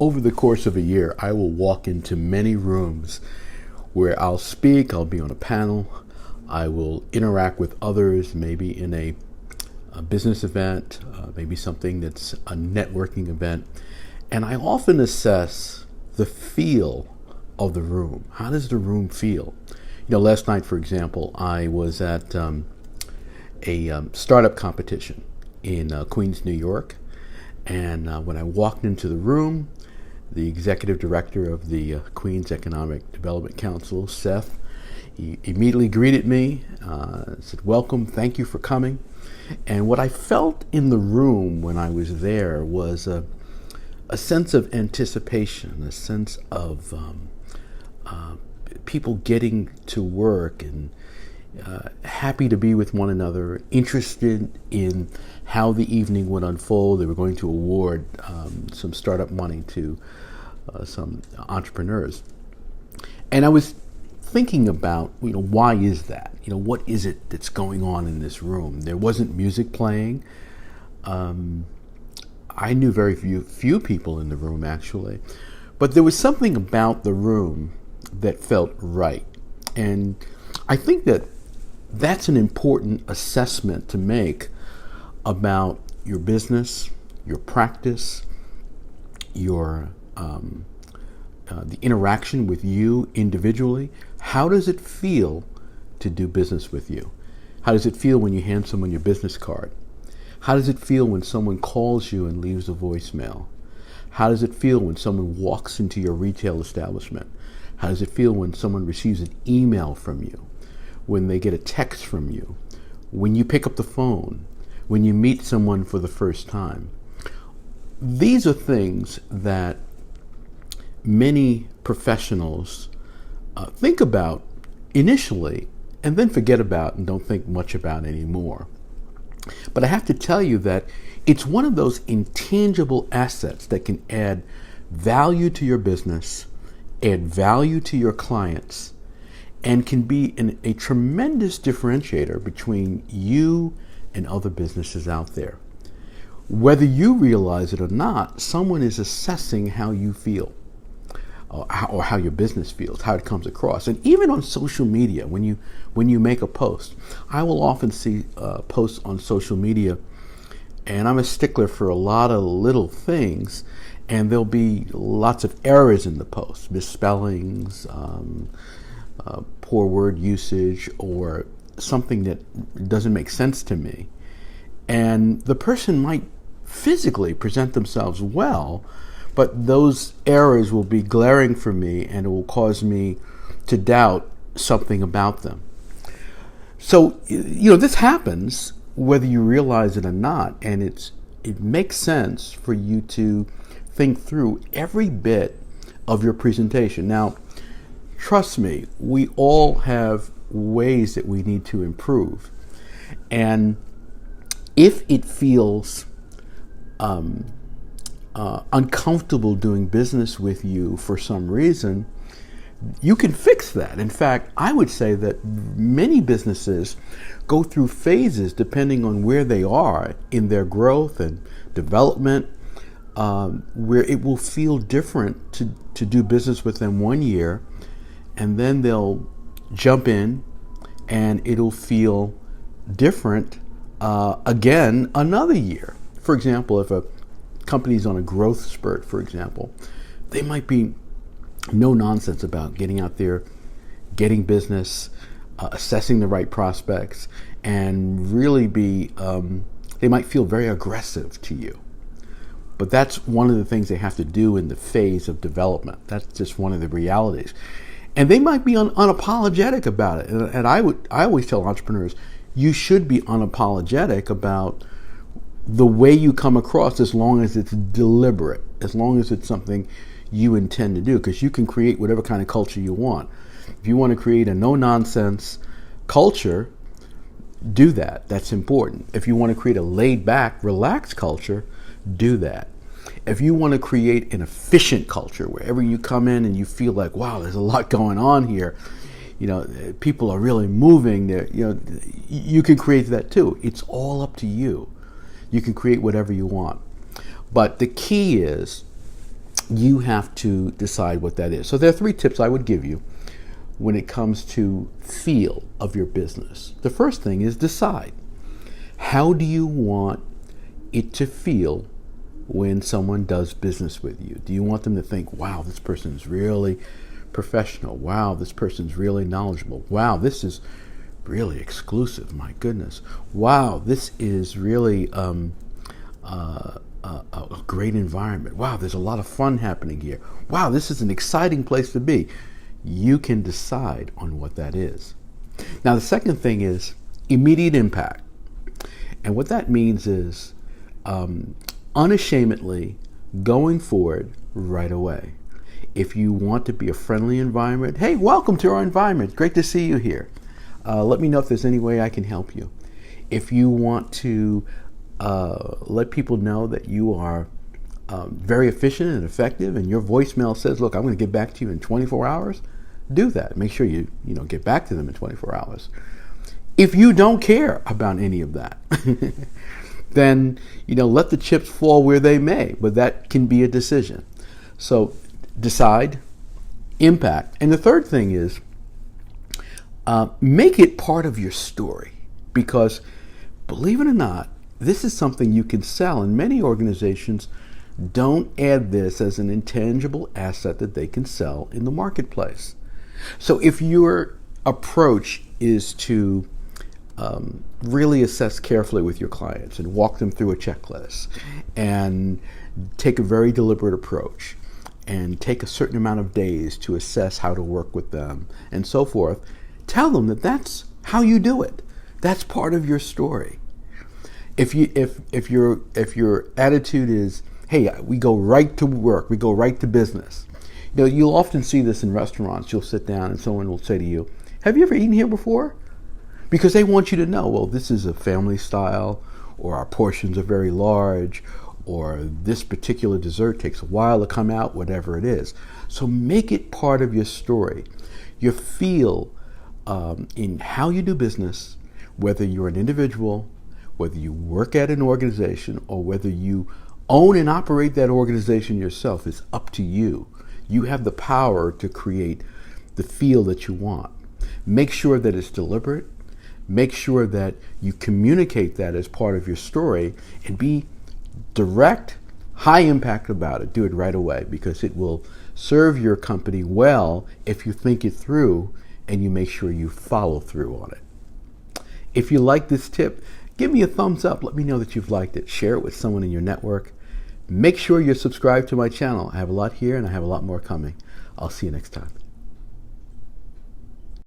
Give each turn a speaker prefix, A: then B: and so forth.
A: over the course of a year, I will walk into many rooms where I'll speak, I'll be on a panel, I will interact with others, maybe in a business event, maybe something that's a networking event. And I often assess the feel of the room. How does the room feel? Last night, for example, I was at a startup competition in Queens, New York. And when I walked into the room, the executive director of the Queens Economic Development Council, Seth, he immediately greeted me, said, "Welcome, thank you for coming." And what I felt in the room when I was there was a sense of anticipation, a sense of people getting to work and happy to be with one another, interested in how the evening would unfold. They were going to award some startup money to some entrepreneurs. And I was thinking about, why is that? What is it that's going on in this room? There wasn't music playing. I knew very few people in the room, actually. But there was something about the room that felt right. And I think that that's an important assessment to make about your business, your practice, your the interaction with you individually. How does it feel to do business with you? How does it feel when you hand someone your business card? How does it feel when someone calls you and leaves a voicemail? How does it feel when someone walks into your retail establishment? How does it feel when someone receives an email from you? When they get a text from you? When you pick up the phone? When you meet someone for the first time? These are things that many professionals think about initially and then forget about and don't think much about anymore. But I have to tell you that it's one of those intangible assets that can add value to your business, add value to your clients, and can be a tremendous differentiator between you and other businesses out there. Whether you realize it or not, someone is assessing how you feel, or how your business feels, how it comes across. And even on social media, when you make a post, I will often see posts on social media, and I'm a stickler for a lot of little things, and there'll be lots of errors in the post, misspellings, poor word usage, or something that doesn't make sense to me. And the person might physically present themselves well, but those errors will be glaring for me, and it will cause me to doubt something about them. So, this happens whether you realize it or not, and it makes sense for you to think through every bit of your presentation. Now, trust me, we all have ways that we need to improve. And if it feels uncomfortable doing business with you for some reason, you can fix that. In fact, I would say that many businesses go through phases depending on where they are in their growth and development, where it will feel different to do business with them one year, and then they'll jump in and it'll feel different again another year. For example, if a company's on a growth spurt, for example, they might be no nonsense about getting out there, getting business, assessing the right prospects, and really they might feel very aggressive to you. But that's one of the things they have to do in the phase of development. That's just one of the realities. And they might be unapologetic about it. And I always tell entrepreneurs, you should be unapologetic about the way you come across, as long as it's deliberate, as long as it's something you intend to do, because you can create whatever kind of culture you want. If you want to create a no-nonsense culture, do that. That's important. If you want to create a laid-back, relaxed culture, do that. If you want to create an efficient culture, wherever you come in and you feel like, wow, there's a lot going on here, people are really moving there, you can create that too. It's all up to you. You can create whatever you want. But the key is you have to decide what that is. So there are 3 tips I would give you when it comes to feel of your business. The first thing is decide. How do you want it to feel when someone does business with you? Do you want them to think, wow, this person's really professional. Wow, this person's really knowledgeable. Wow, this is really exclusive. My goodness. Wow, this is really a great environment. Wow, there's a lot of fun happening here. Wow, this is an exciting place to be. You can decide on what that is. Now, the second thing is immediate impact. And what that means is unashamedly going forward right away. If you want to be a friendly environment, hey, welcome to our environment. Great to see you here. Let me know if there's any way I can help you. If you want to let people know that you are very efficient and effective, and your voicemail says, look, I'm going to get back to you in 24 hours, do that. Make sure you get back to them in 24 hours. If you don't care about any of that, then let the chips fall where they may, but that can be a decision. So decide, impact. And the third thing is make it part of your story, because believe it or not, this is something you can sell, and many organizations don't add this as an intangible asset that they can sell in the marketplace. So if your approach is to really assess carefully with your clients and walk them through a checklist and take a very deliberate approach and take a certain amount of days to assess how to work with them and so forth, tell them that that's how you do it. That's part of your story. If your attitude is, hey, we go right to work, we go right to business. You'll often see this in restaurants. You'll sit down and someone will say to you, have you ever eaten here before? Because they want you to know, well, this is a family style, or our portions are very large, or this particular dessert takes a while to come out, whatever it is. So make it part of your story. Your feel in how you do business, whether you're an individual, whether you work at an organization, or whether you own and operate that organization yourself, is up to you. You have the power to create the feel that you want. Make sure that it's deliberate. Make sure that you communicate that as part of your story, and be direct, high impact about it. Do it right away, because it will serve your company well if you think it through and you make sure you follow through on it. If you like this tip, give me a thumbs up. Let me know that you've liked it. Share it with someone in your network. Make sure you're subscribed to my channel. I have a lot here and I have a lot more coming. I'll see you next time.